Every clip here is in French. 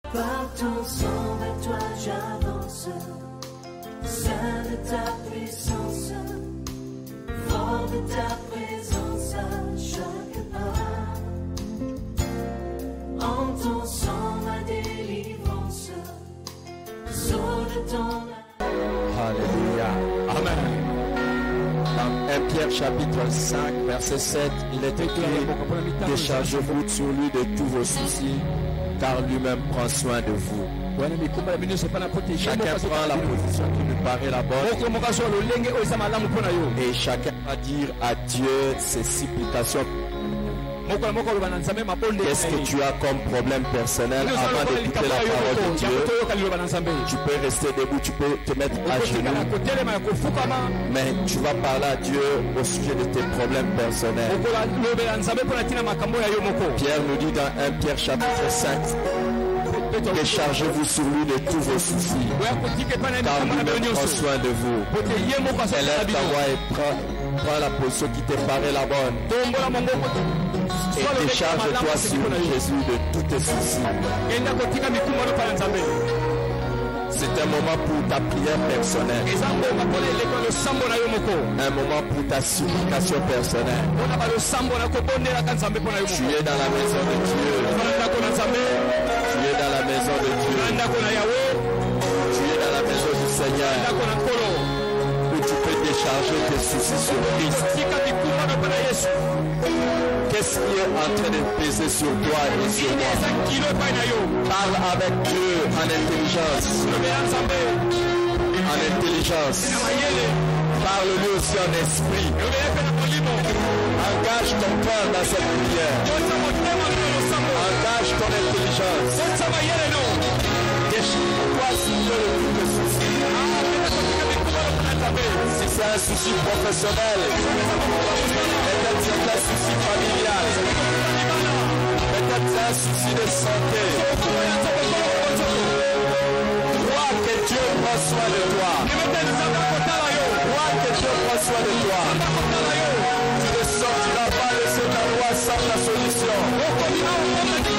Par ton sang, vers toi j'avance, saint de ta puissance, fort de ta présence à chaque pas. En ton sang, ma délivrance, sort de ton Alléluia. Amen. Dans 1 Pierre chapitre 5, verset 7, il est écrit: déchargez-vous sur lui de tous vos soucis, car lui-même prend soin de vous. Chacun prend la position qui lui paraît la bonne. Et chacun va dire à Dieu ses supplications. Qu'est-ce que tu as comme problème personnel avant d'écouter la parole de Dieu? Tu peux rester debout, tu peux te mettre à genoux, mais tu vas parler à Dieu au sujet de tes problèmes personnels. Pierre nous dit dans 1 Pierre chapitre 5: déchargez-vous sur lui de tous vos soucis, car lui-même prend soin de vous. Élève ta voix et prends la position qui te paraît la bonne. Et décharge-toi sur Jésus de tous tes soucis. C'est un moment pour ta prière personnelle. Un moment pour ta supplication personnelle. Tu es dans la maison de Dieu. Tu es dans la maison de Dieu. Tu es dans la maison du Seigneur, où tu peux décharger tes soucis sur Christ. Qu'est-ce qui est en train de peser sur toi et sur moi? Parle avec Dieu en intelligence. En intelligence. Parle-lui aussi en esprit. Engage ton cœur dans cette prière. Engage ton intelligence. Déchire-toi sur tous les soucis. Si c'est un souci professionnel, peut-être c'est un souci familial, peut-être c'est un souci de santé. Crois que Dieu prend soin de toi. Crois que Dieu prend soin de toi. Tu ne sortiras pas de cet endroit sans ta solution. Tu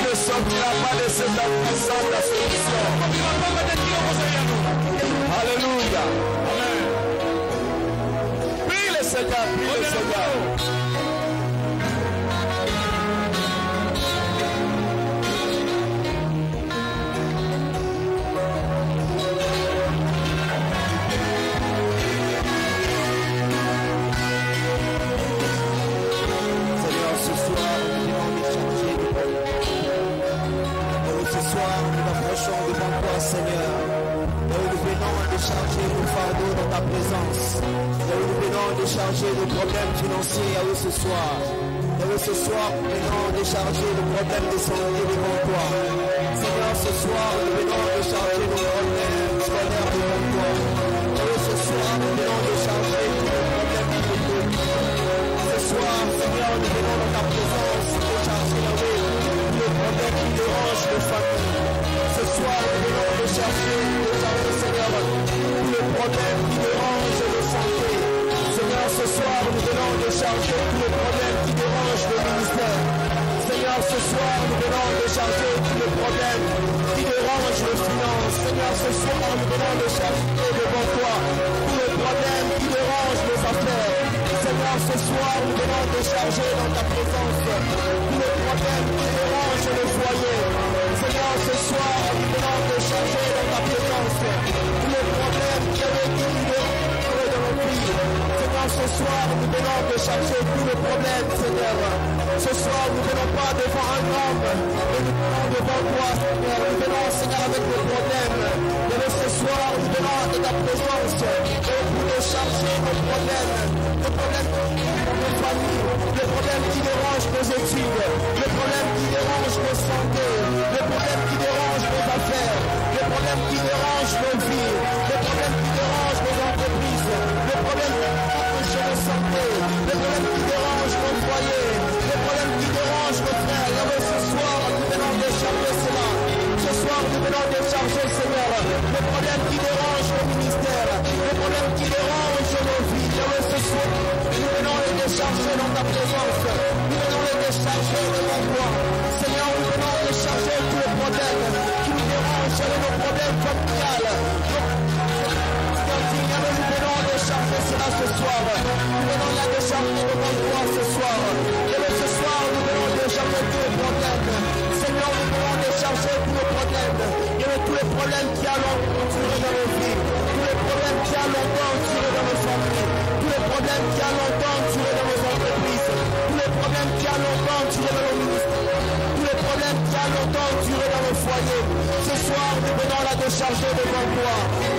ne sortiras pas de cet endroit sans ta solution. Alléluia. Prie le Seigneur, prie le Seigneur. Seigneur, ce soir, nous venons te chercher de toi. Ce soir, nous nous approchons devant toi, Seigneur. Nous venons décharger nos fardeaux dans ta présence. Nous venons décharger nos problèmes financiers à eux ce soir. Ce soir, nous venons décharger nos problèmes de santé devant toi. Seigneur, ce soir, nous venons décharger nos problèmes scolaires devant toi. Ce soir, nous venons décharger nos problèmes économiques. Ce soir, Seigneur, nous venons dans ta présence décharger les problèmes qui dérangent les familles. Ce soir, nous venons décharger, Seigneur, tous les problèmes qui dérangent les santé. Seigneur, ce soir, nous venons décharger tous les problèmes qui dérangent le ministère. Seigneur, ce soir, nous venons décharger tous les problèmes qui dérangent les finances. Seigneur, ce soir, nous venons décharger devant toi tous les problèmes qui dérangent les affaires. Seigneur, ce soir, nous venons décharger dans ta présence tous les problèmes qui dérangent le foyer. Seigneur, ce soir, nous venons décharger dans ta présence tous les problèmes qui dérangent dans nos vies. Seigneur, ce soir, nous venons décharger tous les problèmes, Seigneur. Ce soir, nous ne venons pas devant un homme, mais nous venons devant toi, Seigneur. Nous venons, Seigneur, avec nos problèmes. Et ce soir, nous venons de ta présence et pour décharger nos problèmes de nos familles, les problèmes qui dérangent nos études, les problèmes qui dérangent nos santé, les problèmes qui dérangent nos affaires, les problèmes qui dérangent nos vies, les problèmes qui dérangent nos entreprises, les problèmes qui dérangent nos santé, les problèmes qui dérangent nos foyers, les problèmes qui dérangent nos frères. Et ce soir, nous venons décharger cela. Ce soir, nous venons décharger, Seigneur, les problèmes qui dérangent nos ministères, les problèmes qui dérangent nos vies. Et ce soir, nous venons les décharger dans ta présence. Nous venons les décharger devant toi. Seigneur, nous venons décharger tous les problèmes. soir. Nous venons là décharger devant toi ce soir. Et ce soir, nous venons décharger tous les problèmes. Seigneur, nous venons décharger tous les problèmes. Et tous les problèmes qui a longtemps duré dans nos vies. Tous les problèmes qui a longtemps duré dans nos familles. Tous les problèmes qui a longtemps duré dans nos entreprises. Tous les problèmes qui a longtemps duré dans nos ministères. Tous les problèmes qui a longtemps duré dans nos foyers. Ce soir, nous venons la décharger devant toi.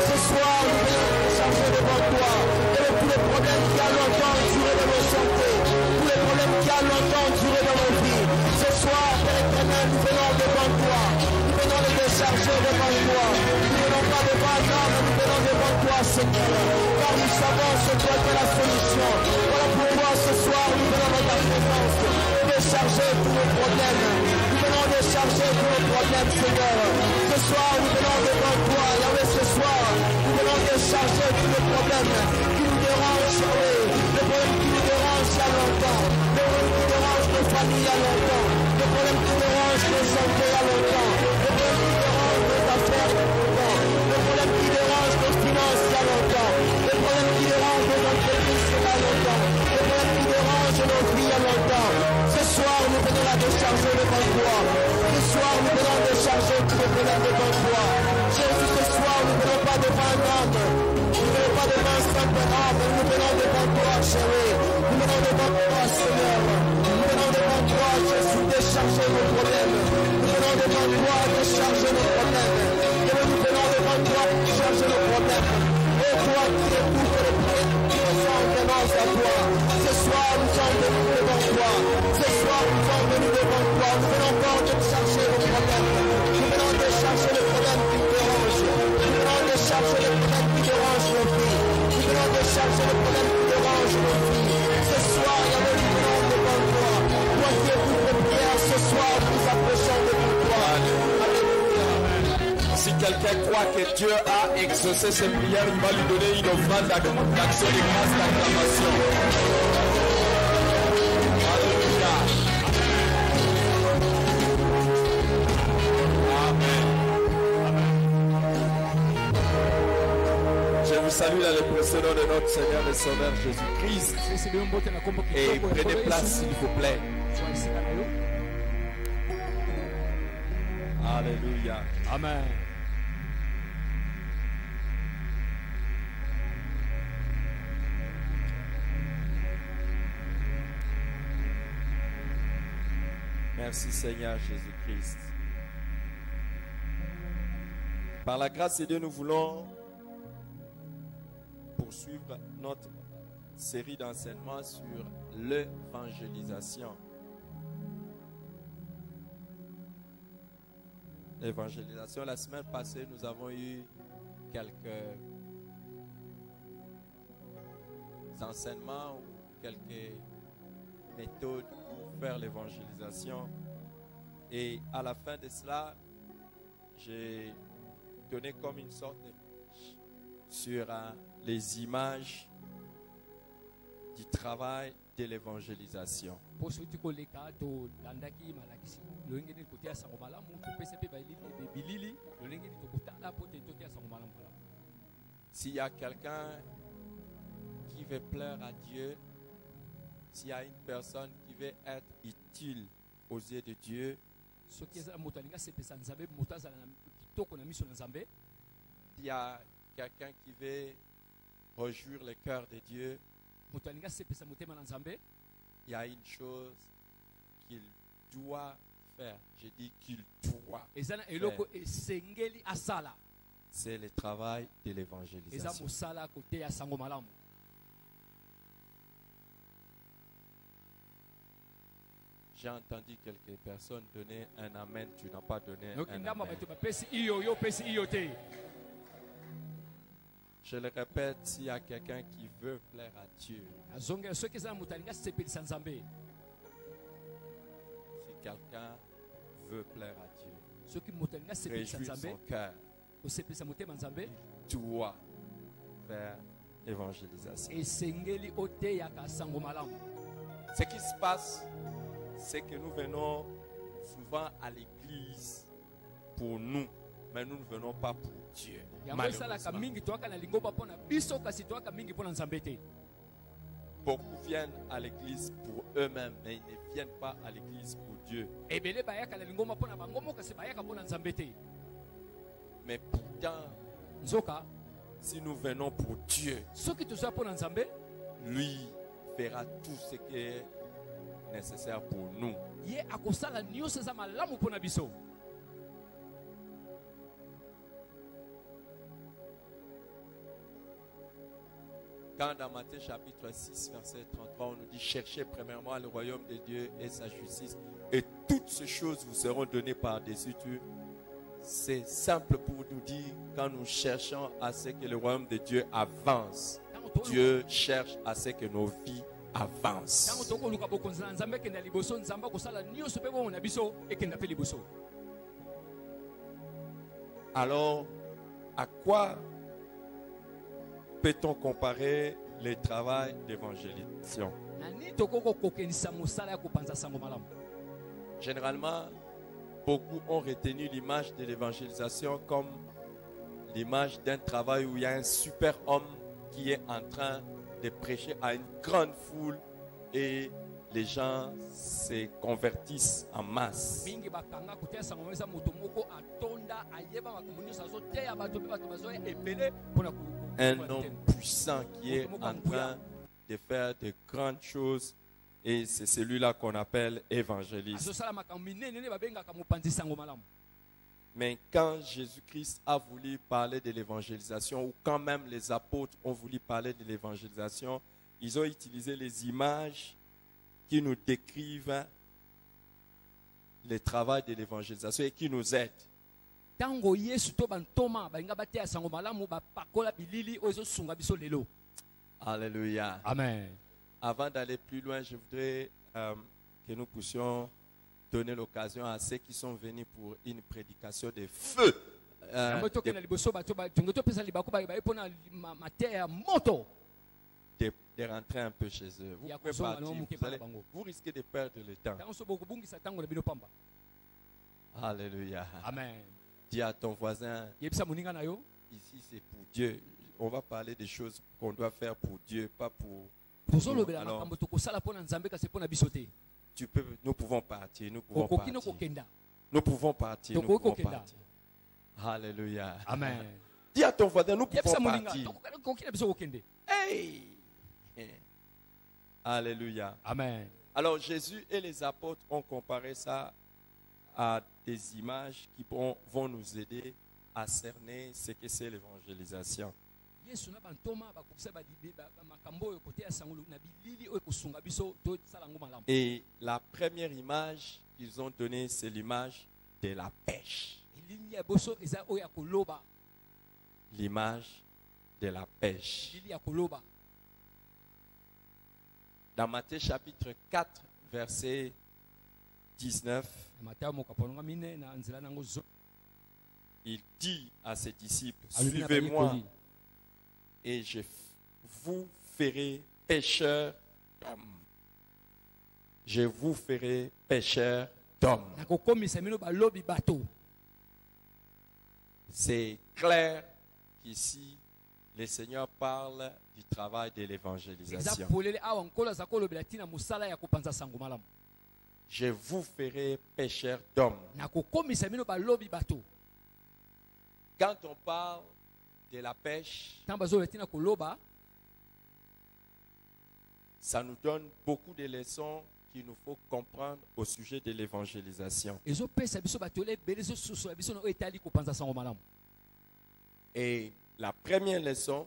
Ce soir, nous venons la décharger devant toi. Et tous les problèmes qui a longtemps duré dans nos santé. Tous les problèmes qui a longtemps duré dans nos vies. Ce soir, Père éternel, nous venons devant toi. Nous venons les décharger devant toi. Nous ne venons pas devant un homme, mais nous venons devant toi, Seigneur. Car nous savons ce toi qui est la solution. Voilà pourquoi ce soir, nous venons dans ta présence. Décharger tous nos problèmes. Nous venons décharger tous nos problèmes, Seigneur. Ce soir, nous venons devant toi. Yahweh, ce soir, nous venons décharger tous les problèmes qui nous dérangent, Yahweh. Les problèmes qui nous dérangent il y a longtemps. Les problèmes qui dérangent nos familles il y a longtemps. Les problèmes qui dérangent nos santé il y a longtemps. Les problèmes qui dérangent nos affaires il y a longtemps. Les problèmes qui dérangent nos finances il y a longtemps. Les problèmes qui dérangent nos entreprises il y a longtemps. Les problèmes qui dérangent nos vies il y a longtemps. Ce soir, nous venons la décharger devant toi. Ce soir, nous venons décharger tous les problèmes devant toi. Jésus, ce soir, nous ne venons pas devant un homme. Nous ne venons pas devant un simple homme. Nous venons devant toi, chérie. Nous venons devant toi, Seigneur. Nous venons devant toi, Jésus, décharger nos problèmes. Nous venons devant toi, décharger nos problèmes. Et nous venons devant toi, décharger nos problèmes. Et toi qui écoutes les problèmes qui nous sont en démence à toi. Ce soir, nous sommes venus devant toi. Ce soir, nous sommes venus devant toi. Nous venons encore décharger nos problèmes. Nous venons décharger les problèmes qui nous dérangent. Nous venons décharger les problèmes qui dérangent nos vies. Nous venons décharger les problèmes qui dérangent nos vies. Ce soir, Yahweh, nous venons devant toi. Toi qui écoutes les prières, ce soir, nous nous approchons devant toi. Alléluia. Si quelqu'un croit que Dieu a exaucé ses prières, il va lui donner une offrande d'action de grâce, d'acclamation. Alléluia. Je vous salue dans le précieux nom de notre Seigneur et Sauveur Jésus-Christ. Et prenez place, s'il vous plaît. Alléluia. Amen. Merci Seigneur Jésus-Christ. Par la grâce de Dieu, nous voulons poursuivre notre série d'enseignements sur l'évangélisation. L'évangélisation, la semaine passée, nous avons eu quelques enseignements ou quelques méthodes pour faire l'évangélisation. Et à la fin de cela, j'ai donné comme une sorte de sur les images du travail de l'évangélisation. S'il y a quelqu'un qui veut plaire à Dieu, s'il y a une personne qui veut être utile aux yeux de Dieu, s'il y a quelqu'un qui veut réjouir le cœur de Dieu, il y a une chose qu'il doit faire. Je dis qu'il doit faire. C'est le travail de l'évangélisation. J'ai entendu quelques personnes donner un amen, tu n'as pas donné un amen. Je le répète, s'il y a quelqu'un qui veut plaire à Dieu, si quelqu'un veut plaire à Dieu, réjouir son cœur, il doit faire l'évangélisation. Ce qui se passe, c'est que nous venons souvent à l'église pour nous, mais nous ne venons pas pour Dieu. beaucoup viennent à l'église pour eux-mêmes, mais ils ne viennent pas à l'église pour Dieu. Mais pourtant, si nous venons pour Dieu, lui fera tout ce qui est nécessaire pour nous. Quand dans Matthieu chapitre 6, verset 33, on nous dit: cherchez premièrement le royaume de Dieu et sa justice, et toutes ces choses vous seront données par-dessus tout. C'est simple pour nous dire, quand nous cherchons à ce que le royaume de Dieu avance, Dieu cherche à ce que nos vies avancent. Alors, à quoi peut-on comparer le travail d'évangélisation? Généralement, beaucoup ont retenu l'image de l'évangélisation comme l'image d'un travail où il y a un super homme qui est en train de prêcher à une grande foule et les gens se convertissent en masse. Un homme puissant qui est en train de faire de grandes choses, et c'est celui-là qu'on appelle évangéliste. Mais quand Jésus-Christ a voulu parler de l'évangélisation, ou quand même les apôtres ont voulu parler de l'évangélisation, ils ont utilisé les images qui nous décrivent le travail de l'évangélisation et qui nous aident. Alléluia. Amen. Avant d'aller plus loin, je voudrais que nous puissions donner l'occasion à ceux qui sont venus pour une prédication de feu. De rentrer un peu chez eux. Vous pouvez partir, vous risquez de perdre le temps. Alléluia. Amen. Dis à ton voisin, ici c'est pour Dieu. On va parler des choses qu'on doit faire pour Dieu, pas pour nous. Alors, nous pouvons partir, nous pouvons partir. Nous pouvons partir, nous pouvons partir. Alléluia. Amen. Dis à ton voisin, nous pouvons partir. Hey! Alléluia. Amen. Alors Jésus et les apôtres ont comparé ça à des images qui vont nous aider à cerner ce que c'est l'évangélisation. Et la première image qu'ils ont donnée, c'est l'image de la pêche. L'image de la pêche. Dans Matthieu chapitre 4, verset 19, il dit à ses disciples: suivez-moi et je vous ferai pêcheurs d'hommes. Je vous ferai pêcheurs d'hommes. C'est clair qu'ici, le Seigneur parle du travail de l'évangélisation. Je vous ferai pêcheurs d'hommes. Quand on parle de la pêche, ça nous donne beaucoup de leçons qu'il nous faut comprendre au sujet de l'évangélisation. Et la première leçon,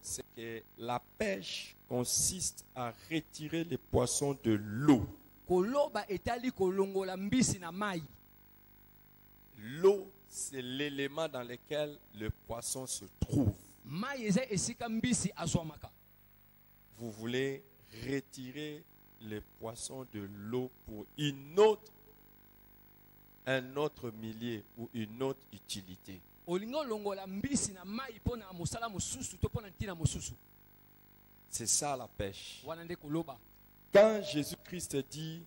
c'est que la pêche consiste à retirer les poissons de l'eau. L'eau, c'est l'élément dans lequel le poisson se trouve. Vous voulez retirer les poissons de l'eau pour un autre milieu ou une autre utilité. C'est ça la pêche. Quand Jésus-Christ dit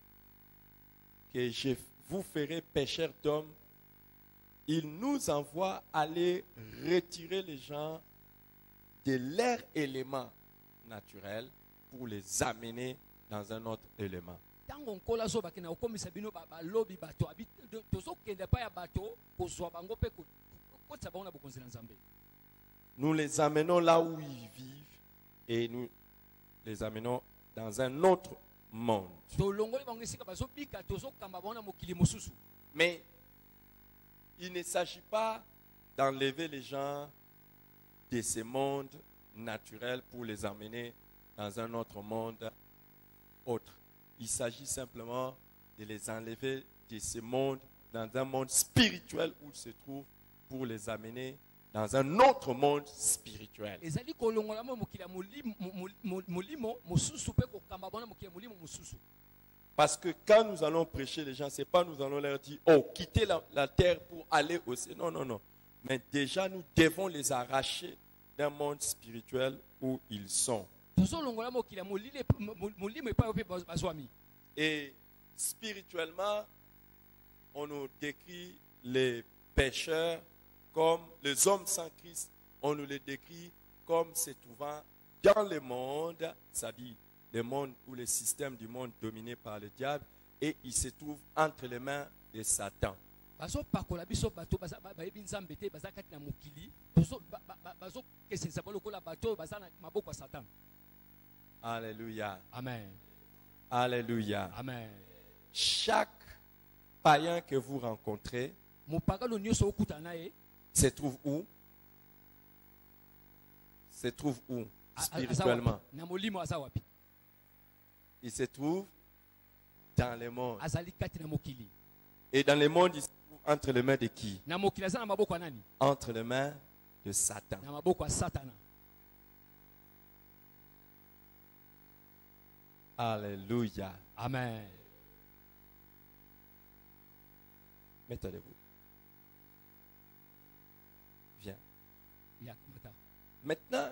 que je vous ferai pêcheurs d'hommes, il nous envoie aller retirer les gens de leur élément naturel pour les amener dans un autre élément. Nous les amenons là où ils vivent et nous les amenons dans un autre monde. Mais il ne s'agit pas d'enlever les gens de ce monde naturel pour les amener dans un autre monde autre. Il s'agit simplement de les enlever de ce monde dans un monde spirituel où ils se trouvent pour les amener dans un autre monde spirituel. Parce que quand nous allons prêcher les gens, ce n'est pas nous allons leur dire, oh, quittez la terre pour aller au ciel. Non, non, non. Mais déjà, nous devons les arracher d'un monde spirituel où ils sont. Et spirituellement, on nous décrit les pécheurs comme les hommes sans Christ. On nous les décrit comme se trouvant dans le monde, c'est-à-dire le monde ou le système du monde dominé par le diable, et il se trouve entre les mains de Satan. Alléluia. Amen. Alléluia. Amen. Chaque païen que vous rencontrez se trouve où? Se trouve où? Spirituellement. Il se trouve dans le monde. Et dans le monde, il se trouve entre les mains de qui? Entre les mains de Satan. Alléluia. Amen. Mettez-vous. Viens. Maintenant,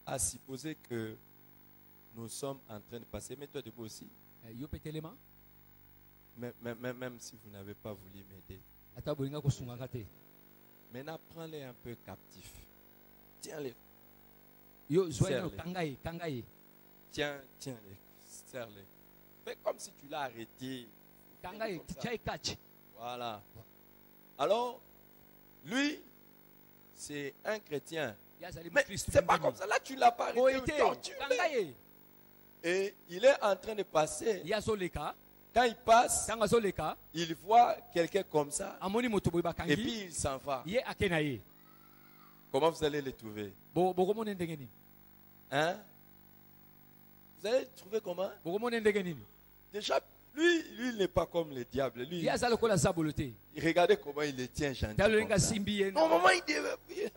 à supposer que nous sommes en train de passer, mets-toi debout aussi. Même si vous n'avez pas voulu m'aider. Maintenant, prends-les un peu captifs. Tiens-les. Serre-les. Tiens-les. Serre-les. Fais comme si tu l'as arrêté. Voilà. Alors, lui, c'est un chrétien. Mais c'est pas comme ça. Là, tu ne l'as pas arrêté. Et il est en train de passer. Quand il passe, il voit quelqu'un comme ça. Et puis il s'en va. Comment vous allez le trouver? Hein? Vous allez le trouver comment? Déjà, lui, il n'est pas comme le diable. Lui, regardez comment il le tient gentil. Normalement, il devait.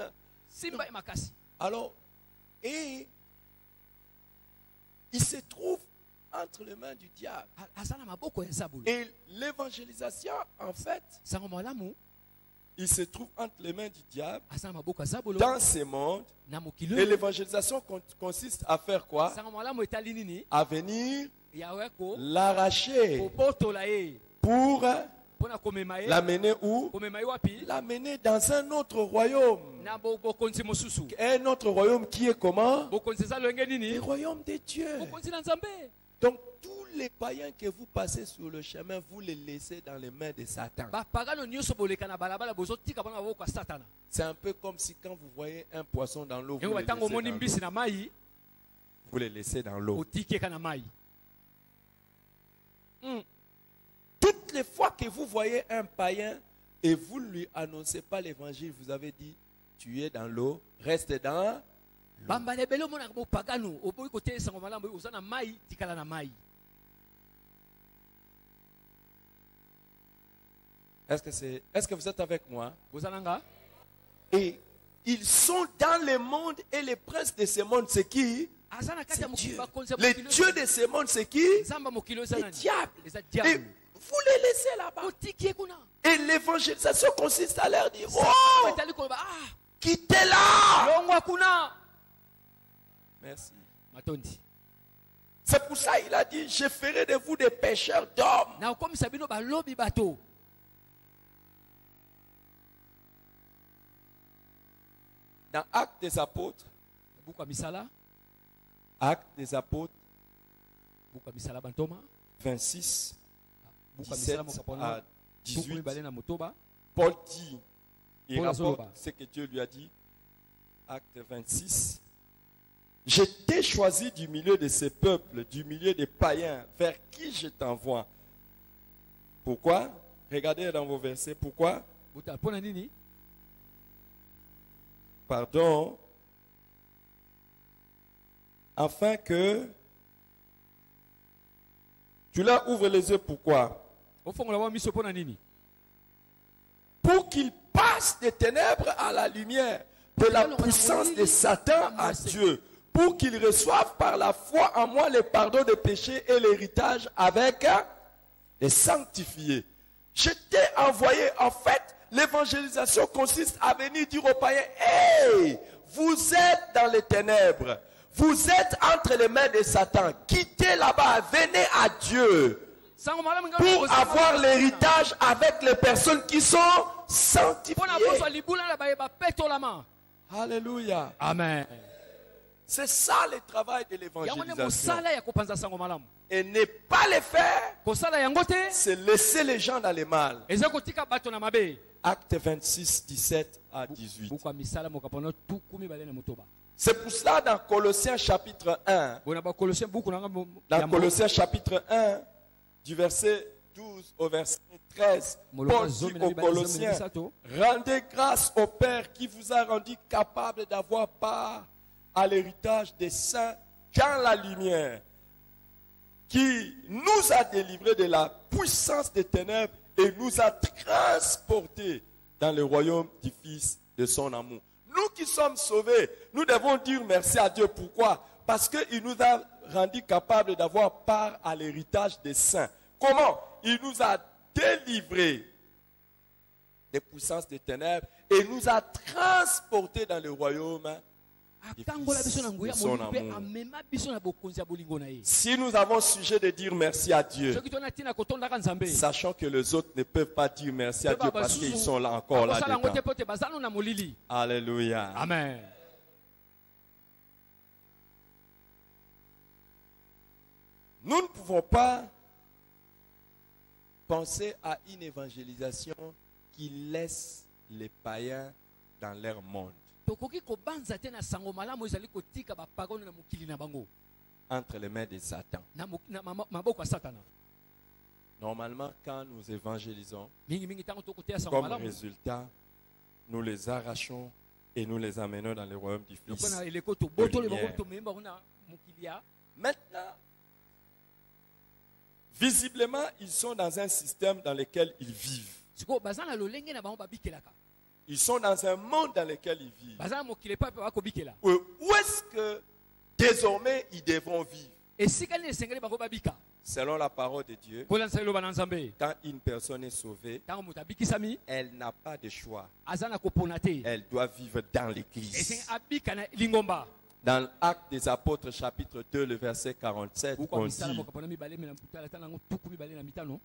Alors, et il se trouve entre les mains du diable. Et l'évangélisation, en fait, il se trouve entre les mains du diable dans ce monde. Et l'évangélisation consiste à faire quoi? À venir l'arracher pour l'amener où? L'amener dans un autre royaume. Un autre royaume qui est comment? Le royaume de Dieu. Donc tous les païens que vous passez sur le chemin, vous les laissez dans les mains de Satan. C'est un peu comme si quand vous voyez un poisson dans l'eau, vous le laissez dans l'eau. Toutes les fois que vous voyez un païen et vous ne lui annoncez pas l'évangile, vous avez dit, tu es dans l'eau, reste dans l'eau. Est-ce que vous êtes avec moi? Et ils sont dans le monde et les princes de ce monde, c'est qui? C'est Dieu. Les dieux de ce monde, c'est qui? Les diables. Et vous les laissez là-bas. Et l'évangélisation consiste à leur dire, oh, quittez-la. Merci. C'est pour ça qu'il a dit, je ferai de vous des pêcheurs d'hommes. Dans Actes des Apôtres, buku misala Actes des Apôtres buku misala bantoma 26, buku 17 misala mokapona à tuku 18, mibale na motoba. Paul dit, il Paul rapporte Azoloba. ce que Dieu lui a dit. Acte 26. Je t'ai choisi du milieu de ces peuples, du milieu des païens, vers qui je t'envoie. Pourquoi? Regardez dans vos versets. Pourquoi? Buta pona nini? Pardon. Afin que tu leur ouvres les yeux. Pourquoi? Ofongola wa miso pona nini? Pour qu'ils passent des ténèbres à la lumière, de la puissance de Satan à Dieu, pour qu'ils reçoivent par la foi en moi le pardon des péchés et l'héritage avec les sanctifiés. Je t'ai envoyé, en fait, l'évangélisation consiste à venir dire aux païens, hey, vous êtes dans les ténèbres, vous êtes entre les mains de Satan, quittez là-bas, venez à Dieu, pour avoir l'héritage avec les personnes qui sont sanctifiées. Alléluia. Amen. C'est ça le travail de l'évangélisation. Et ne pas le faire, c'est laisser les gens dans le mal. Acte 26, 17 à 18. C'est pour cela dans Colossiens chapitre 1, dans Colossiens chapitre 1, du verset 12 au verset 13, Paul dit aux Colossiens, rendez grâce au Père qui vous a rendu capable d'avoir part à l'héritage des saints dans la lumière, qui nous a délivrés de la puissance des ténèbres et nous a transportés dans le royaume du Fils de son amour. Nous qui sommes sauvés, nous devons dire merci à Dieu. Pourquoi? Parce qu'il nous a rendus capables d'avoir part à l'héritage des saints. Comment? Il nous a délivrés des puissances des ténèbres et nous a transportés dans le royaume du Fils de son amour. Si nous avons sujet de dire merci à Dieu, sachant que les autres ne peuvent pas dire merci à Dieu parce qu'ils sont là encore là-dedans. Alléluia. Amen. Nous ne pouvons pas penser à une évangélisation qui laisse les païens dans leur monde. Entre les mains de Satan. Normalement, quand nous évangélisons, comme résultat, nous les arrachons et nous les amenons dans le royaume du Fils de lumière. Maintenant, visiblement, ils sont dans un système dans lequel ils vivent. Ils sont dans un monde dans lequel ils vivent. Où est-ce que désormais ils devront vivre? Selon la parole de Dieu, quand une personne est sauvée, elle n'a pas de choix. Elle doit vivre dans l'église. Dans l'Acte des Apôtres, chapitre 2, le verset 47, on dit,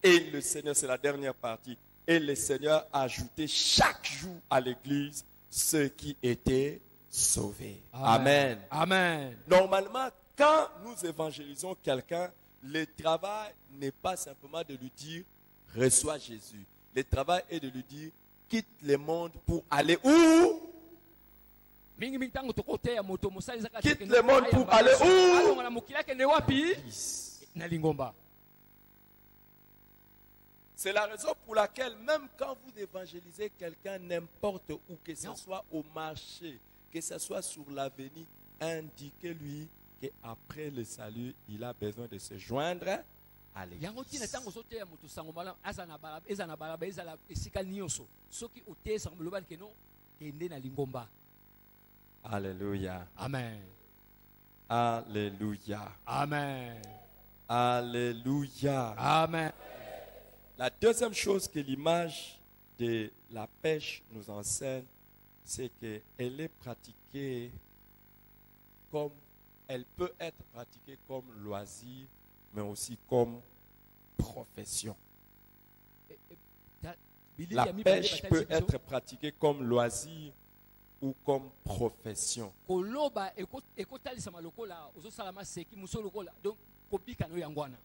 et le Seigneur, c'est la dernière partie, et le Seigneur a ajouté chaque jour à l'église ceux qui étaient sauvés. Amen. Amen. Normalement, quand nous évangélisons quelqu'un, le travail n'est pas simplement de lui dire, reçois Jésus. Le travail est de lui dire, quitte le monde pour aller où? Quitte le monde pour aller où? C'est la raison pour laquelle même quand vous évangélisez quelqu'un n'importe où, que ce soit au marché, que ce soit sur l'avenue, indiquez-lui qu'après le salut, il a besoin de se joindre à l'église. Alléluia. Amen. Alléluia. Amen. Alléluia. Amen. La deuxième chose que l'image de la pêche nous enseigne, c'est qu'elle est pratiquée comme, elle peut être pratiquée comme loisir, mais aussi comme profession. La pêche peut être pratiquée comme loisir, ou comme profession. koloba ekotalisama lokola ozosala maseki muso lokola donc kobika no yangwana.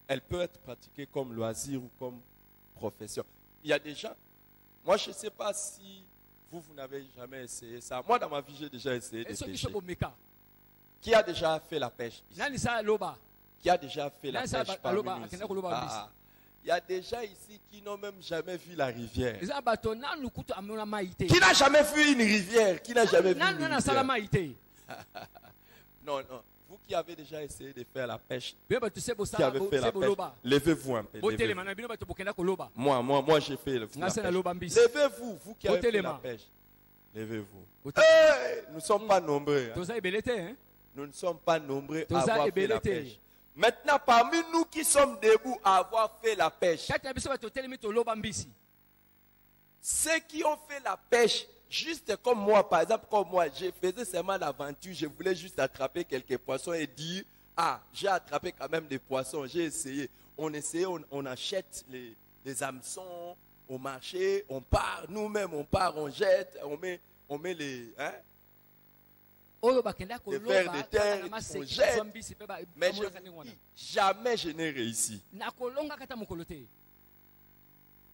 Elle peut être pratiquée comme loisir ou comme profession. Il y a des gens, moi je ne sais pas si vous n'avez jamais essayé ça. Moi dans ma vie j'ai déjà essayé de pêcher. Qui a déjà fait la pêche ici? Qui a déjà fait la pêche parmi nous ici? Il y a des gens ici qui n'ont même jamais vu la rivière. Qui n'a jamais vu une rivière? Qui n'a jamais vu une rivière? Non, non. Vous qui avez déjà essayé de faire la pêche, qui avez fait la pêche, levez-vous un peu. Levez-vous. Moi j'ai fait la pêche. Levez-vous, vous qui avez fait la pêche. Levez-vous. Hey, nous ne sommes pas nombreux. Hein? Nous ne sommes pas nombreux à avoir fait la pêche. Maintenant, parmi nous qui sommes debout à avoir fait la pêche, ceux qui ont fait la pêche, juste comme moi, par exemple, comme moi, je faisais seulement l'aventure, je voulais juste attraper quelques poissons et dire, ah, j'ai attrapé quand même des poissons, j'ai essayé. On essaye, on achète les hameçons au marché, on part, nous-mêmes on part, on jette, on met les... Hein? Les vers de terre, on jette. Mais je vous dis, jamais je n'ai réussi.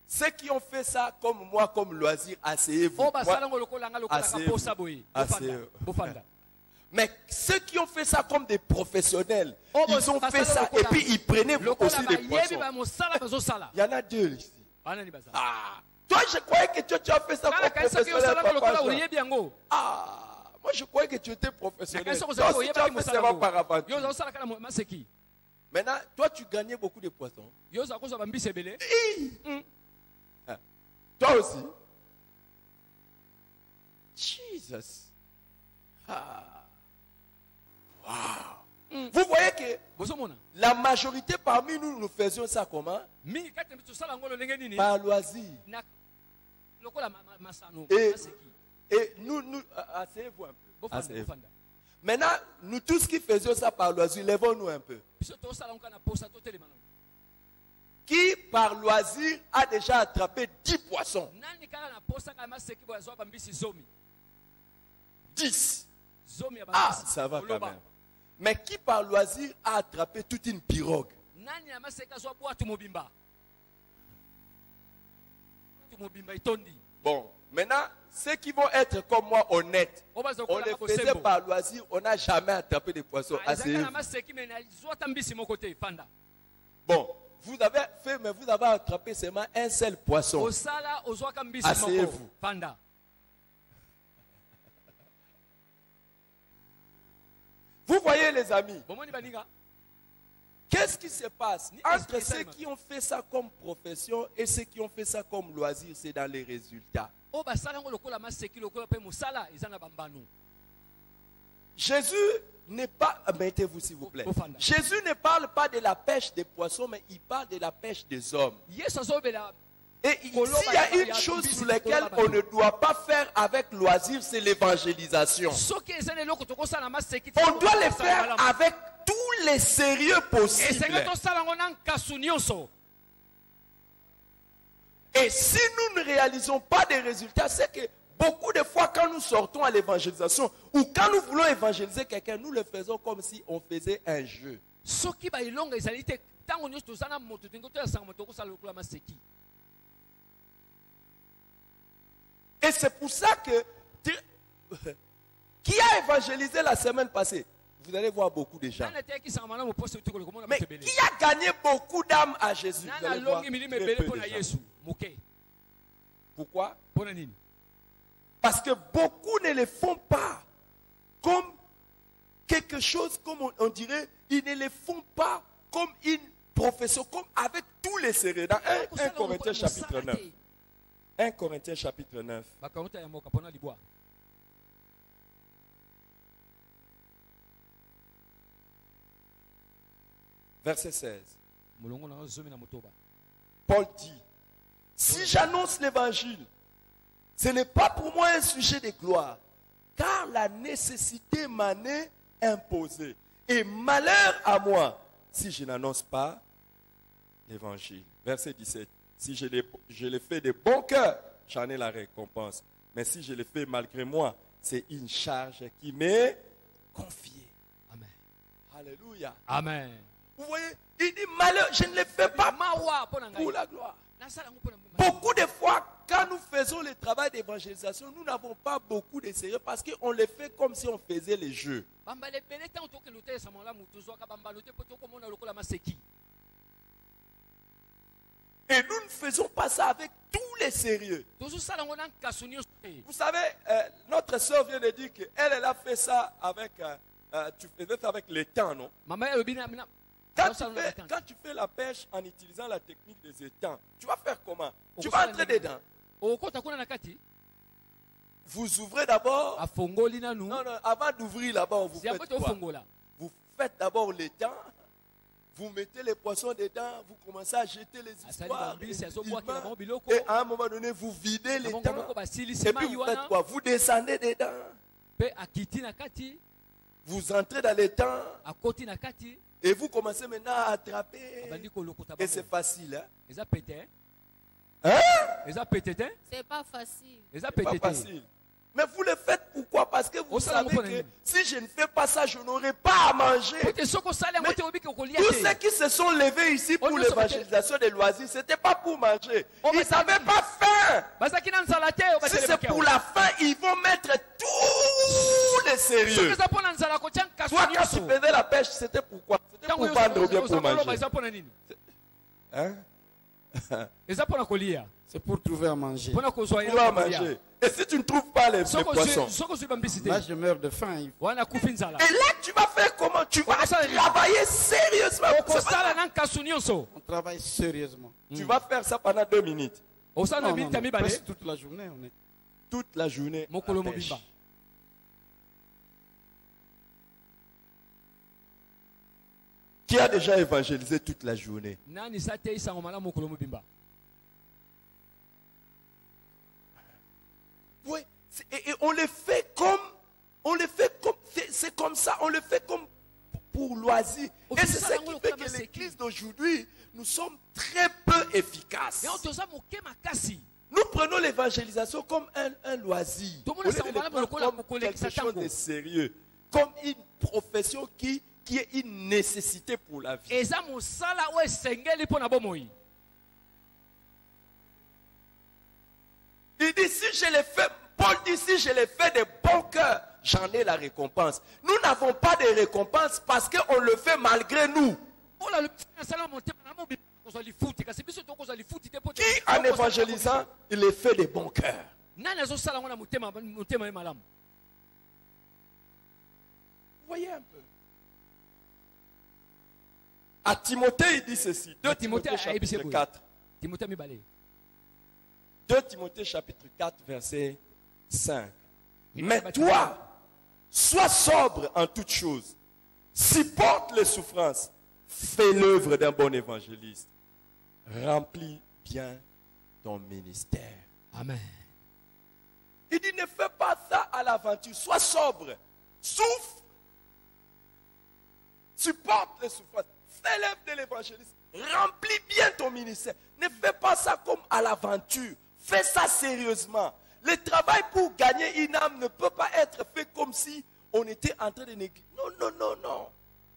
Ceux qui ont fait ça comme moi, comme loisir, asseyez-vous. Asseyez-vous. Mais ceux qui ont fait ça comme des professionnels, ils ont fait ça et puis ils prenaient aussi des poissons. Il y en a deux ici. Ah, toi je croyais que tu as fait ça comme professionnel. Ah. Moi, je croyais que tu étais professionnel. Toi aussi, tu as fait ça par aventure. Maintenant, toi, tu gagnais beaucoup de poissons. Toi aussi. Jesus. Ah. Wow. Vous voyez que la majorité parmi nous, nous faisions ça comment? Par loisir. Et nous asseyez-vous un peu. Asseyez-vous. Maintenant, nous tous qui faisions ça par loisir, lèvons-nous un peu. Qui par loisir a déjà attrapé 10 poissons? 10. Ah, ça va quand même. Mais qui par loisir a attrapé toute une pirogue? Bon, maintenant, ceux qui vont être comme moi honnêtes, on les faisait par loisir, on n'a jamais attrapé de poissons. Bon, vous avez fait, mais vous avez attrapé seulement un seul poisson. Asseyez-vous. Vous voyez les amis, qu'est-ce qui se passe entre ceux qui ont fait ça comme profession et ceux qui ont fait ça comme loisir? C'est dans les résultats. Jésus n'est pas... Mettez-vous s'il vous plaît. Jésus ne parle pas de la pêche des poissons, mais il parle de la pêche des hommes. Et s'il y a une chose sur laquelle on ne doit pas faire avec loisir, c'est l'évangélisation. On doit le faire avec tous les sérieux possibles. Et si nous ne réalisons pas des résultats, c'est que beaucoup de fois quand nous sortons à l'évangélisation ou quand nous voulons évangéliser quelqu'un, nous le faisons comme si on faisait un jeu. Et c'est pour ça que qui a évangélisé la semaine passée? Vous allez voir beaucoup de gens. Mais qui a gagné beaucoup d'âmes à Jésus? Vous allez voir très peu de gens. Pourquoi? Parce que beaucoup ne le font pas comme quelque chose, comme on dirait, ils ne le font pas comme une profession, comme avec tous les sérieux. Dans 1 Corinthiens chapitre 9. 1 Corinthiens chapitre 9. Verset 16. Paul dit, si j'annonce l'évangile, ce n'est pas pour moi un sujet de gloire, car la nécessité m'en est imposée. Et malheur à moi si je n'annonce pas l'évangile. Verset 17. Si je le fais de bon cœur, j'en ai la récompense. Mais si je le fais malgré moi, c'est une charge qui m'est confiée. Amen. Alléluia. Amen. Vous voyez, il dit malheur, je ne le fais pas pour la gloire. Beaucoup de fois, quand nous faisons le travail d'évangélisation, nous n'avons pas beaucoup de sérieux parce qu'on le fait comme si on faisait les jeux. Et nous ne faisons pas ça avec tous les sérieux. Vous savez, notre soeur vient de dire qu'elle a fait ça avec, tu faisais ça avec le temps, non? Quand tu fais la pêche en utilisant la technique des étangs, tu vas faire comment? Tu vas entrer dedans. Vous ouvrez d'abord. Non, avant d'ouvrir là-bas, vous faites quoi? Vous faites d'abord l'étang. Vous mettez les poissons dedans, vous commencez à jeter les histoires. Et à un moment donné, vous videz l'étang. Et puis vous faites quoi? Vous descendez dedans. Vous entrez dans l'étang. Et vous commencez maintenant à attraper. Et c'est facile. Hein? C'est pas facile. C'est pas facile. Mais vous le faites pourquoi? Parce que vous savez que si je ne fais pas ça, je n'aurai pas à manger. Mais tous ceux qui se sont levés ici pour l'évangélisation des loisirs, ce n'était pas pour manger. Ils n'avaient pas faim. Si c'est pour la faim, ils vont mettre tout le sérieux. Toi, quand tu faisais la pêche, c'était pourquoi? C'était pour vendre ou bien pour manger? Hein? C'est pour trouver à manger. Pour manger. Et si tu ne trouves pas les poissons, là je meurs de faim. Et là tu vas faire comment? Tu vas travailler sérieusement. On travaille sérieusement. Tu vas faire ça pendant 2 minutes. Non, presque toute la journée. On est... Toute la journée. Qui a déjà évangélisé toute la journée? Oui, et on le fait comme, c'est comme ça, on le fait comme pour loisir. Et c'est ça qui fait que l'église d'aujourd'hui, nous sommes très peu efficaces. Nous prenons l'évangélisation comme un loisir, comme quelque chose de sérieux, comme une profession qui est une nécessité pour la vie. Il dit, si je le fais, Paul dit, si je le fais de bon cœur, j'en ai la récompense. Nous n'avons pas de récompense parce qu'on le fait malgré nous. Qui, en évangélisant, il le fait de bon cœur. Voyez un peu. À Timothée, il dit ceci. 2 Timothée chapitre 4. 2 Timothée chapitre 4, verset 5. Mais toi, sois sobre en toutes choses. Supporte les souffrances. Fais l'œuvre d'un bon évangéliste. Remplis bien ton ministère. Amen. Il dit, ne fais pas ça à l'aventure. Sois sobre. Souffre. Supporte les souffrances. Fais l'œuvre de l'évangéliste. Remplis bien ton ministère. Ne fais pas ça comme à l'aventure. Fais ça sérieusement. Le travail pour gagner une âme ne peut pas être fait comme si on était en train de négliger. Non, non, non, non.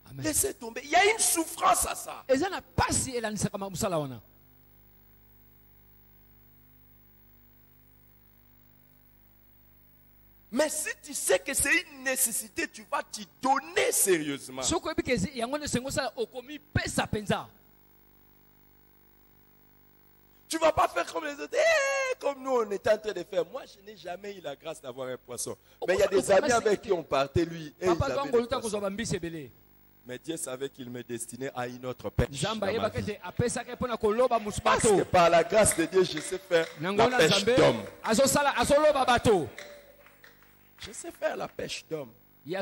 Amen. Laissez tomber. Il y a une souffrance à ça. Mais si tu sais que c'est une nécessité, tu vas t'y donner sérieusement. Tu ne vas pas faire comme les autres, comme nous on était en train de faire. Moi, je n'ai jamais eu la grâce d'avoir un poisson. Mais il y a des amis avec qui on partait, lui, et ils avaient des poissons. Mais Dieu savait qu'il me destinait à une autre pêche. Parce que par la grâce de Dieu, je sais faire la pêche d'homme. Je sais faire la pêche d'homme. Vous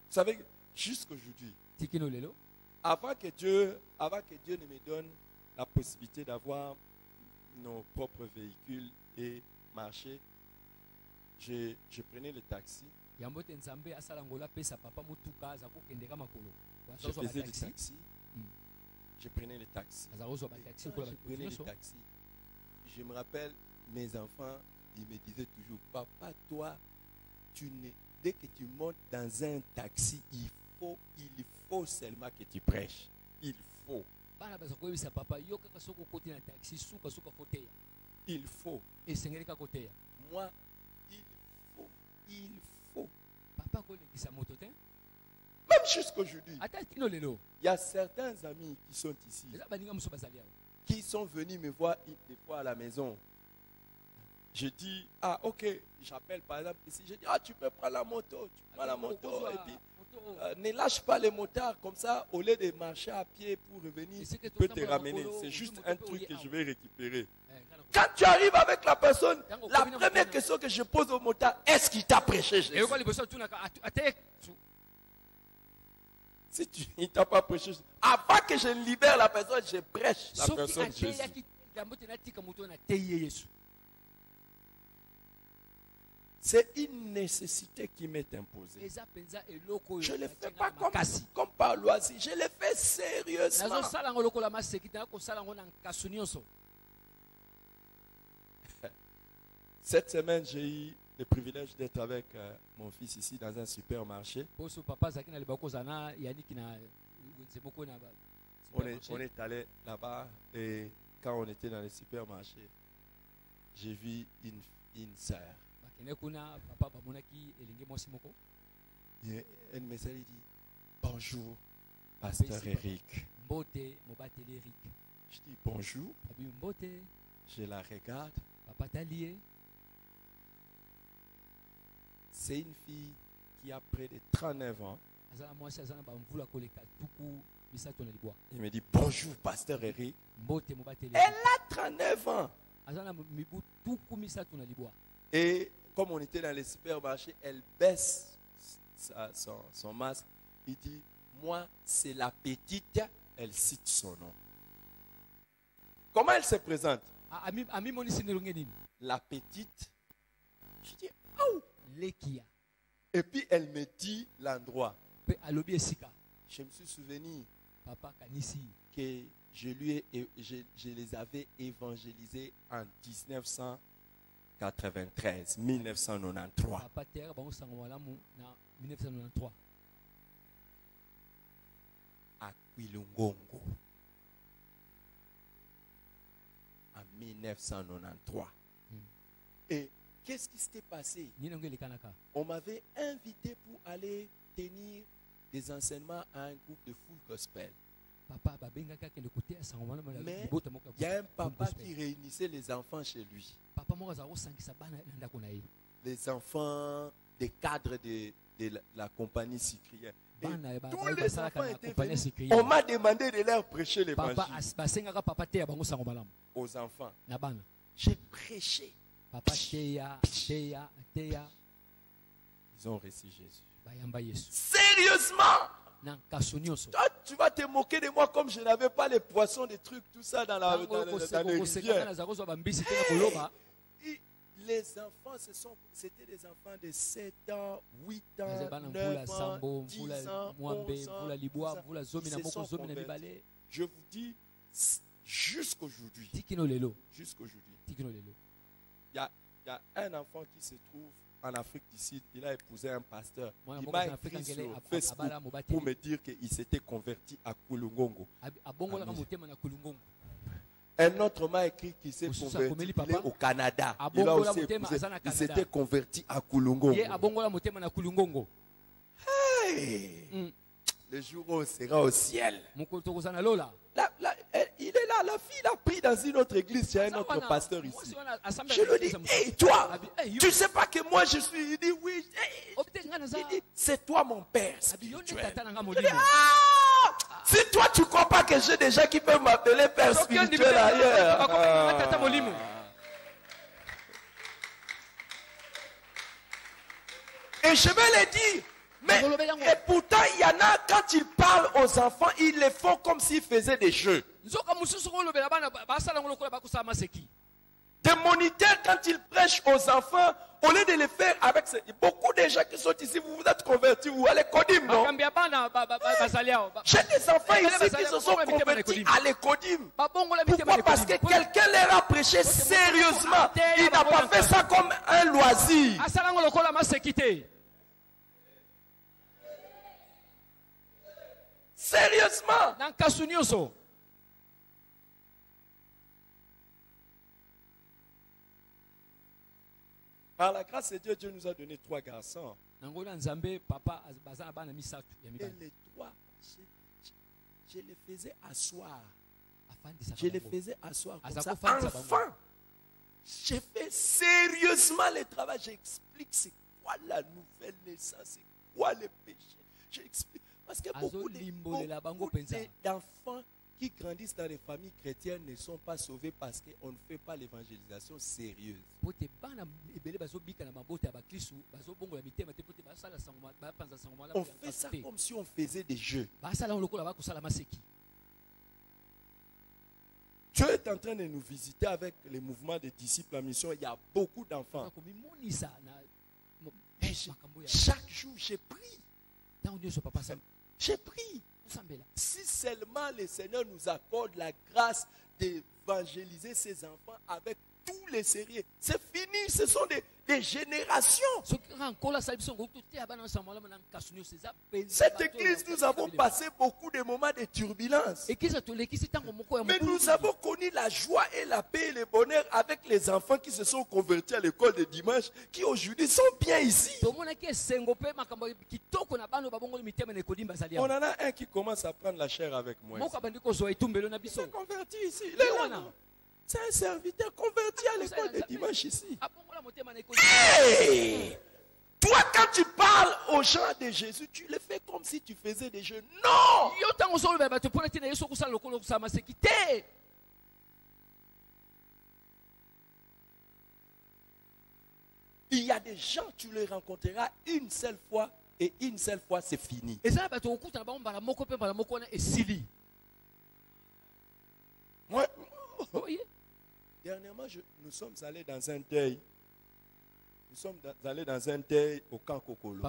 savez, jusqu'aujourd'hui, avant que Dieu ne me donne la possibilité d'avoir nos propres véhicules et marcher, je prenais le taxi. Je faisais le taxi. Je prenais le taxi. Je prenais le taxi. je me rappelle, mes enfants, ils me disaient toujours, papa, toi, dès que tu montes dans un taxi, il faut seulement que tu prêches. Il faut. Il faut. Moi, il faut. Même jusqu'aujourd'hui, il y a certains amis qui sont ici, qui sont venus me voir des fois à la maison. Je dis, ah ok, j'appelle par exemple ici, je dis, ah tu peux prendre la moto, et puis ne lâche pas les motards comme ça, au lieu de marcher à pied pour revenir, tu peux te ramener. C'est juste un truc que je vais récupérer. Quand tu arrives avec la personne, la première question que je pose au motard, est-ce qu'il t'a prêché Jésus? Si il ne t'a pas prêché, avant que je libère la personne, je prêche la personne Jésus. C'est une nécessité qui m'est imposée. Je ne le fais pas comme par loisir. Je le fais sérieusement. Cette semaine, j'ai eu le privilège d'être avec mon fils ici dans un supermarché. On est allé là-bas et quand on était dans le supermarché, j'ai vu une sœur. Elle me dit, bonjour, pasteur Eric. Je dis bonjour. Je la regarde. C'est une fille qui a près de 39 ans. Il me dit bonjour, pasteur Eric. Elle a 39 ans. Et comme on était dans les supermarchés, elle baisse son masque. Il dit, moi, c'est la petite. Elle cite son nom. Comment elle se présente? La petite. Je dis, oh. Et puis elle me dit l'endroit. Je me suis souvenu que je les avais évangélisés en 1993. À Kwilungongo. En 1993. Et qu'est-ce qui s'était passé? On m'avait invité pour aller tenir des enseignements à un groupe de full gospel. Mais il y a un papa qui réunissait les enfants chez lui. Les enfants des cadres de la compagnie sucrière. Tous les enfants étaient venus. On m'a demandé de leur prêcher l'évangile aux enfants. J'ai prêché. Ils ont reçu Jésus. Sérieusement? Toi, tu vas te moquer de moi comme je n'avais pas les poissons, des trucs, tout ça dans les rivières. Les enfants, c'était des enfants de 7 ans, 8 ans, 9 ans, 10 ans, 11 ans. Je vous dis, jusqu'aujourd'hui, il y a un enfant qui se trouve en Afrique du Sud, il a épousé un pasteur. Il m'a écrit sur Facebook pour me dire qu'il s'était converti à Kwilungongo. Un autre m'a écrit qu'il s'est converti au Canada. Il a aussi épousé, il s'était converti à Kwilungongo. Hey! Le jour où on sera au ciel. Il est là, la fille l'a pris dans une autre église, il y a un autre pasteur ici. Je lui dis, hey toi, tu ne sais pas que moi je suis. Il dit oui. Il dit, c'est toi mon père spirituel. Si toi tu ne crois pas que j'ai des gens qui peuvent m'appeler père spirituel ailleurs. Et je vais le dire. Mais et pourtant, il y en a, quand ils parlent aux enfants, ils les font comme s'ils faisaient des jeux. Des moniteurs, quand ils prêchent aux enfants, au lieu de les faire avec... Beaucoup de gens qui sont ici, vous vous êtes convertis, vous allez Kodim, non? J'ai des enfants ici qui se sont convertis à l'Ekodim. Pourquoi? Parce que quelqu'un leur a prêché sérieusement. Il n'a pas fait ça comme un loisir. Sérieusement. Par la grâce de Dieu, Dieu nous a donné 3 garçons. Et les 3, je les faisais asseoir. Je les faisais asseoir comme ça. Enfin, j'ai fait sérieusement le travail. J'explique c'est quoi la nouvelle naissance, c'est quoi le péché. J'explique. Parce que beaucoup d'enfants qui grandissent dans les familles chrétiennes ne sont pas sauvés parce qu'on ne fait pas l'évangélisation sérieuse. On fait ça comme si on faisait des jeux. Dieu est en train de nous visiter avec les mouvements des disciples en mission. Il y a beaucoup d'enfants. Chaque jour, j'ai pris. J'ai pris. Si seulement le Seigneur nous accorde la grâce d'évangéliser ses enfants avec tous les sérieux, c'est fini, ce sont des générations. Cette église, nous avons passé beaucoup de moments de turbulence. Mais nous avons connu la joie et la paix et le bonheur avec les enfants qui se sont convertis à l'école de dimanche, qui aujourd'hui sont bien ici. On en a un qui commence à prendre la chair avec moi. Il s'est converti ici. C'est un serviteur converti à l'école de dimanche ici. Hey! Toi, quand tu parles aux gens de Jésus, tu le fais comme si tu faisais des jeux. Non! Il y a des gens, tu les rencontreras une seule fois et une seule fois, c'est fini. Ouais. Dernièrement, nous sommes allés dans un deuil. Nous sommes allés dans un deuil au camp Kokolo.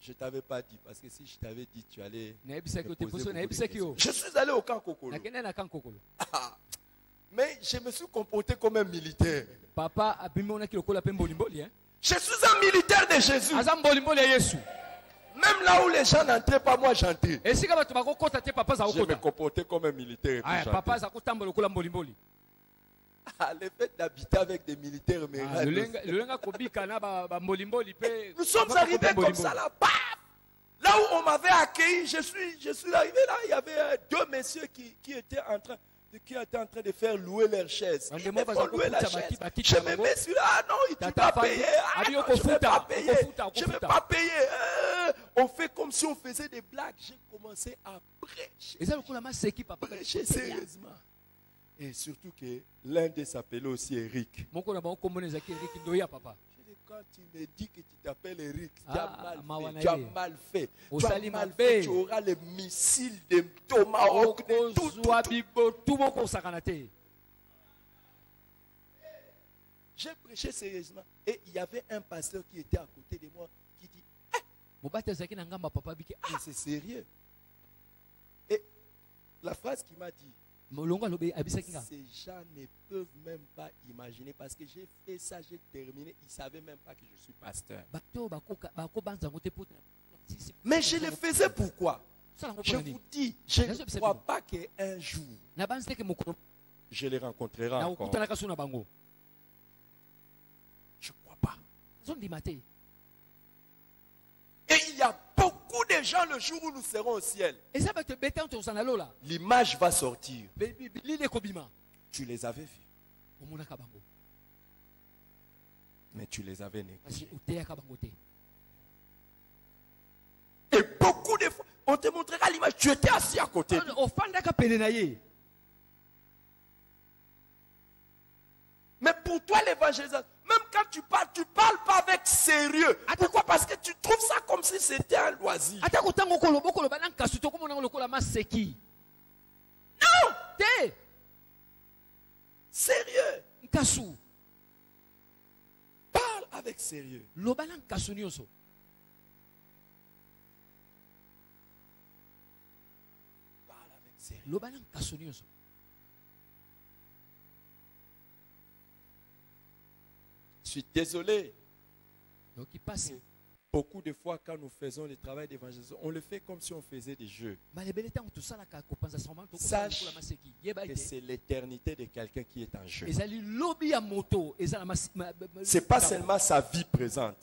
Je ne t'avais pas dit, parce que si je t'avais dit, tu allais me poser je suis allé au camp Kokolo. Mais je me suis comporté comme un militaire. Je suis un militaire de Jésus. Même là où les gens n'entraient pas, moi j'entrais. Je me comportais comme un militaire. Le fait d'habiter avec des militaires nous sommes arrivés comme ça là. Baf! Là où on m'avait accueilli, je suis arrivé là. Il y avait 2 messieurs qui étaient en train de faire louer leur chaise. Je me mets sur là. Ah non, il ne pas payer. Ah non, je ne vais pas payer. Je ne vais pas payer. On fait comme si on faisait des blagues. J'ai commencé à prêcher. Prêcher sérieusement. Et surtout que l'un de s'appelait aussi Eric. Quand tu me dis que tu t'appelles Eric, tu as mal fait. Tu auras les missiles de Tomahawk, de tout. J'ai prêché sérieusement. Et il y avait un pasteur qui était à côté de moi qui dit c'est sérieux. Et la phrase qu'il m'a dit, ces gens ne peuvent même pas imaginer parce que j'ai fait ça, j'ai terminé. Ils ne savaient même pas que je suis pasteur. Mais je le faisais pourquoi? Je vous dis, je ne crois pas qu'un jour, je les rencontrerai encore. Je ne crois pas. Et il y a beaucoup de gens le jour où nous serons au ciel. L'image va sortir. Tu les avais vus. Mais tu les avais négligés. Et beaucoup de fois, on te montrera l'image. Tu étais assis à côté. Mais pour toi, l'évangélisation, même quand tu parles pas avec sérieux. Pourquoi? Parce que tu trouves ça comme si c'était un loisir. Non! Sérieux. Nkasu. Parle avec sérieux. Lobala nkasu nyonso. Parle avec sérieux. Lobala nkasu nyonso. Je suis désolé. Donc il passe. Beaucoup de fois, quand nous faisons le travail d'évangélisation, on le fait comme si on faisait des jeux. Sache que c'est l'éternité de quelqu'un qui est en jeu. Ce n'est pas seulement sa vie présente,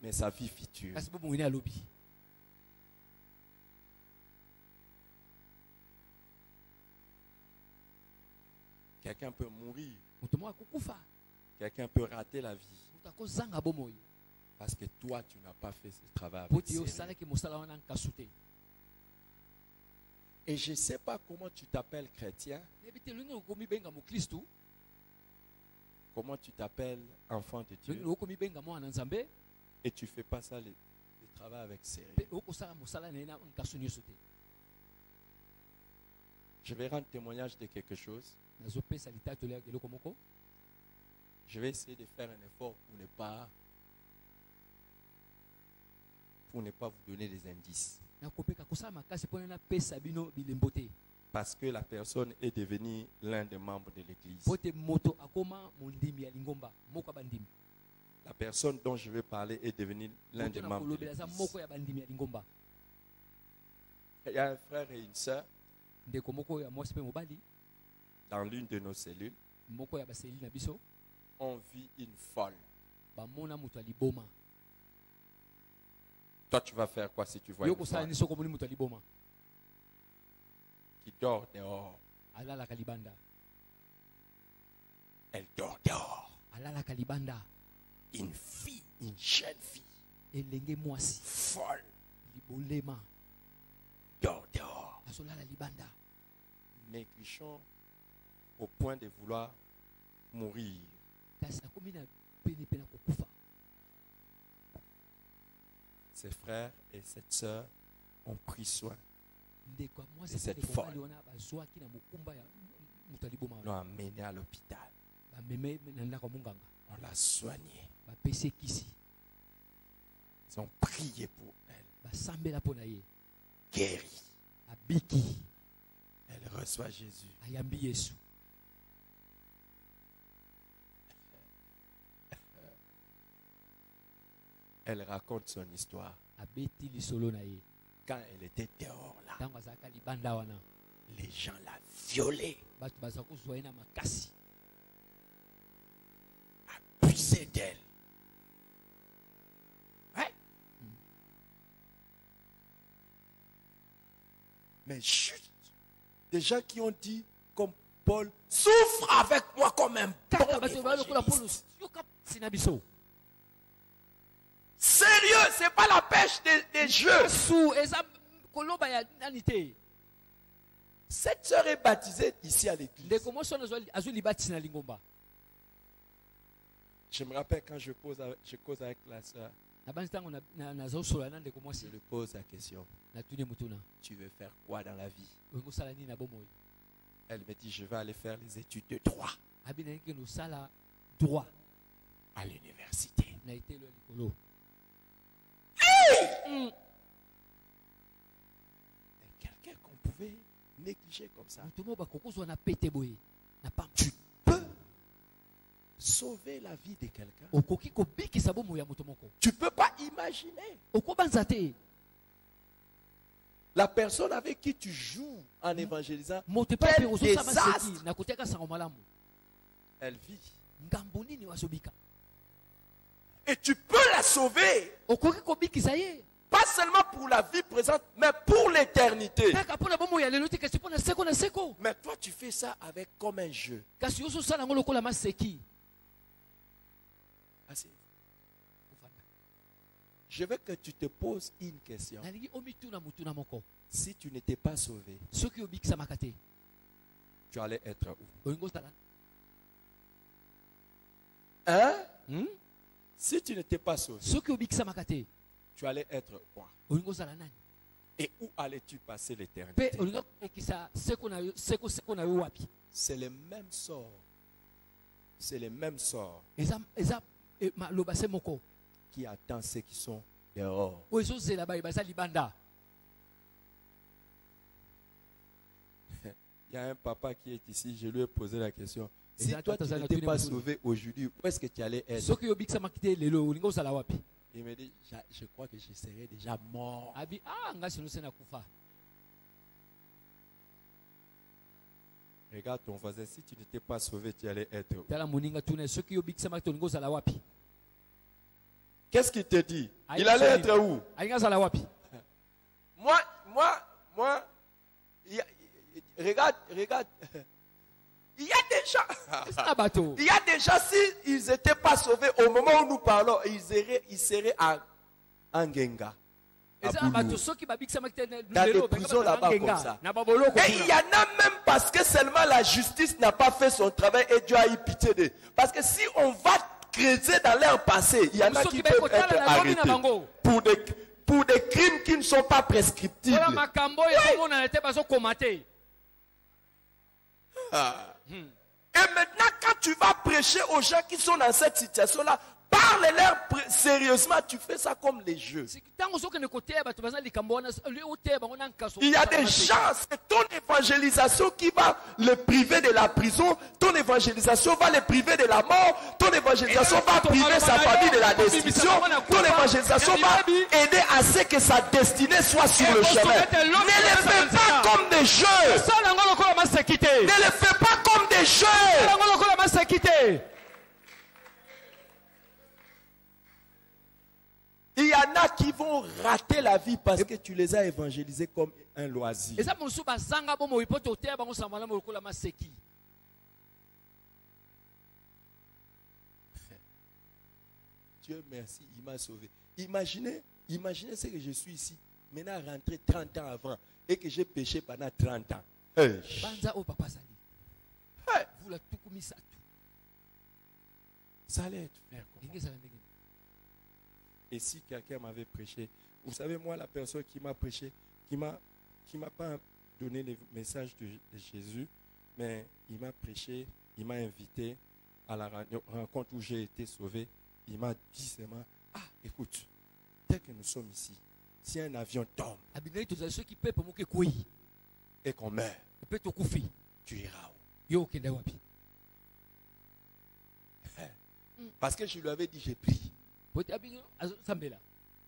mais sa vie future. Quelqu'un peut mourir. Quelqu'un peut rater la vie. Parce que toi, tu n'as pas fait ce travail avec sérieux. Et je ne sais pas comment tu t'appelles chrétien. Comment tu t'appelles enfant de Dieu. Et tu ne fais pas ça le travail avec sérieux. Je vais rendre témoignage de quelque chose. Je vais essayer de faire un effort pour ne pas vous donner des indices. Parce que la personne est devenue l'un des membres de l'église. La personne dont je vais parler est devenue l'un des membres de l'église. Il y a un frère et une sœur dans l'une de nos cellules. On vit une folle. Toi, tu vas faire quoi si tu vois une folle qui dort dehors? Elle dort dehors. Une fille, une jeune fille folle dort dehors. Maigrichon au point de vouloir mourir. Ses frères et cette sœur ont pris soin de cette folle. L'ont amenée à l'hôpital. On l'a soignée. Ils ont prié pour elle. Guérie. Elle reçoit Jésus. Elle raconte son histoire. Quand elle était dehors là, les gens la violaient, abusaient d'elle. Ouais. Mais juste des gens qui ont dit, comme Paul, souffre avec moi comme un bon évangéliste. Sérieux, c'est pas la pêche des jeux. Cette sœur est baptisée ici à l'église. Je me rappelle quand je cause avec la sœur. Je lui pose la question. Tu veux faire quoi dans la vie? Elle me dit, je vais aller faire les études de droit. À l'université. Mais quelqu'un qu'on pouvait négliger comme ça. Tu peux sauver la vie de quelqu'un. Tu ne peux pas imaginer. La personne avec qui tu joues en évangélisant, quel désastre. Elle vit. Et tu peux la sauver. Pas seulement pour la vie présente, mais pour l'éternité. Mais toi, tu fais ça avec comme un jeu. Je veux que tu te poses une question. Si tu n'étais pas sauvé, tu allais être où? Hein? Si tu n'étais pas sauvé, tu allais être quoi? Et où allais-tu passer l'éternité? c'est le même sort. C'est le même sort qui attend ceux qui sont dehors. Il y a un papa qui est ici, je lui ai posé la question. Si toi tu n'étais pas sauvé aujourd'hui, où est-ce que tu allais être? Il me dit, je crois que je serais déjà mort. Regarde ton voisin, si tu n'étais pas sauvé, tu allais être où? Qu'est-ce qu'il te dit? Il allait être où? Moi, regarde. Il y a déjà, s'ils n'étaient pas sauvés, au moment où nous parlons, ils seraient à Ngenga. Dans des prisons là-bas comme ça. Et il y en a même parce que seulement la justice n'a pas fait son travail et Dieu a eu pitié d'eux. Parce que si on va creuser dans leur passé, il y en a qui peuvent être arrêtés pour des crimes qui ne sont pas prescriptibles. Et maintenant, quand tu vas prêcher aux gens qui sont dans cette situation-là, parle-leur sérieusement, tu fais ça comme les jeux. Il y a des gens, c'est ton évangélisation qui va les priver de la prison, ton évangélisation va les priver de la mort, ton évangélisation va priver sa famille de la destruction, ton évangélisation va aider à ce que sa destinée soit sur le chemin. Ne les fais pas comme des jeux. Ne les fais pas comme des jeux. Il y en a qui vont rater la vie parce que tu les as évangélisés comme un loisir. Dieu merci, il m'a sauvé. Imaginez ce que je suis ici, maintenant rentré 30 ans avant et que j'ai péché pendant 30 ans. Hey. Hey. Ça allait être faire comment? Et si quelqu'un m'avait prêché, vous savez, moi, la personne qui m'a prêché, qui m'a pas donné le message de Jésus, mais il m'a prêché, il m'a invité à la rencontre où j'ai été sauvé. Il m'a dit seulement, écoute, dès que nous sommes ici, si un avion tombe et qu'on meurt, tu iras où? Parce que je lui avais dit, j'ai pris.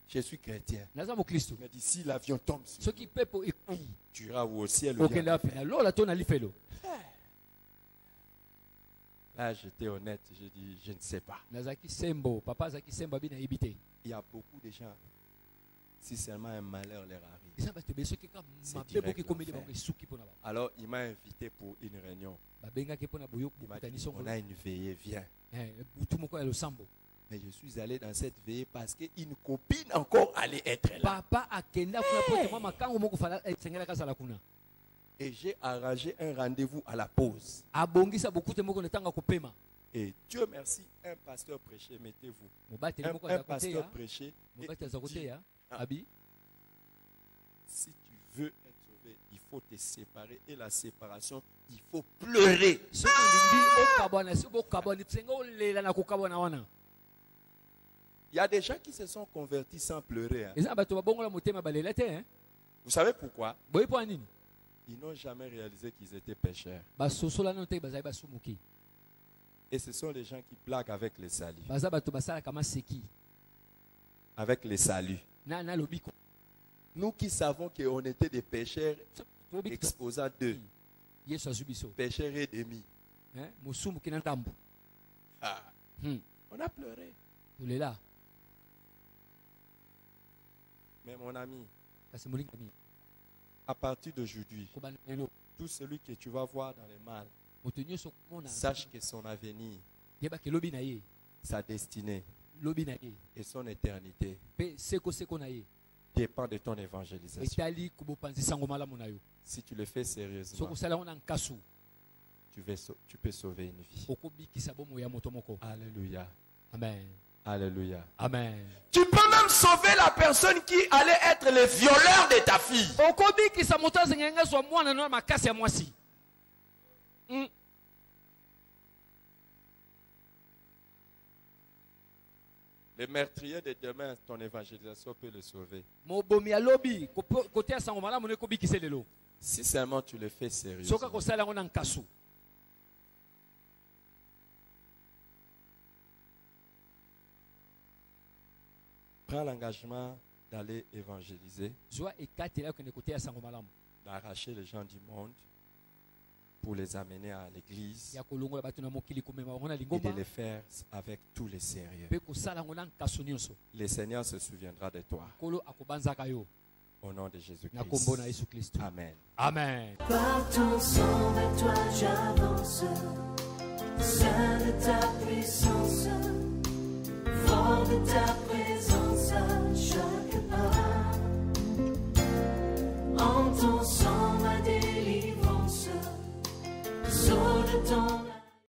Je suis chrétien. Il m'a dit, si l'avion tombe sur nous, tu iras où au ciel? Là, j'étais honnête, j'ai dit, je ne sais pas. Il y a beaucoup de gens, si seulement un malheur leur arrive, c'est direct l'enfer. Alors, il m'a invité pour une réunion. Il m'a dit, on a une veillée, viens. Mais je suis allé dans cette veillée parce qu'une copine encore allait être là. Et j'ai arrangé un rendez-vous à la pause. Et Dieu merci, un pasteur prêchait, mettez-vous. Un pasteur prêchait. Si tu veux être sauvé, il faut te séparer. Et la séparation, il faut pleurer. Il y a des gens qui se sont convertis sans pleurer. Vous savez pourquoi? Ils n'ont jamais réalisé qu'ils étaient pécheurs. Et ce sont les gens qui blaguent avec les saluts. Avec les saluts. Nous qui savons qu'on était des pécheurs exposants d'eux. Pécheurs et demi. On a pleuré. Mais mon ami, à partir d'aujourd'hui, tout celui que tu vas voir dans le mal, sache que son avenir, sa destinée et son éternité dépend de ton évangélisation. Si tu le fais sérieusement, tu peux sauver une vie. Alléluia. Amen. Alléluia. Amen. Tu peux même sauver la personne qui allait être le violeur de ta fille. Le meurtrier de demain, ton évangélisation peut le sauver. Si seulement tu le fais sérieusement. Prends l'engagement d'aller évangéliser, d'arracher les gens du monde pour les amener à l'église et de les faire avec tous les sérieux. Le Seigneur se souviendra de toi. Au nom de Jésus-Christ. Amen. Amen. Par ton sang vers toi j'avance, Saint de ta puissance, fort de ta